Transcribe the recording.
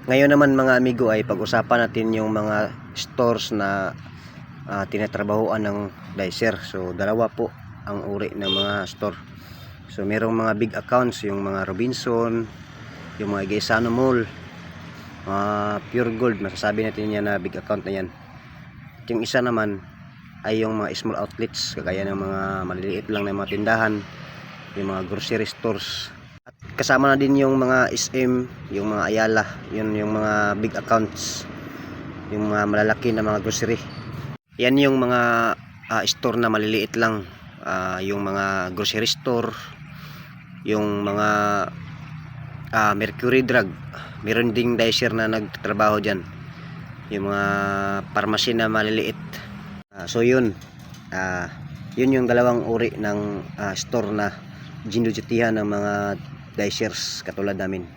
Ngayon naman mga amigo ay pag-usapan natin yung mga stores na tinatrabahoan ng Dicer. So dalawa po ang uri ng mga store. So merong mga big accounts, yung mga Robinson, yung mga Gaisano Mall, Pure Gold, masasabi natin yan na big account na yan. At yung isa naman ay yung mga small outlets, kagaya ng mga maliliit lang na mga tindahan, yung mga grocery stores. At kasama na din yung mga SM, yung mga Ayala, yun yung mga big accounts, yung mga malalaki na mga grocery. Yan yung mga store na maliliit lang, yung mga grocery store, yung mga Mercury Drug, meron ding Dicer na nagtatrabaho dyan, yung mga pharmacy na maliliit. So yun, yun yung dalawang uri ng store na ginudutihan ng mga Dicers katulad namin.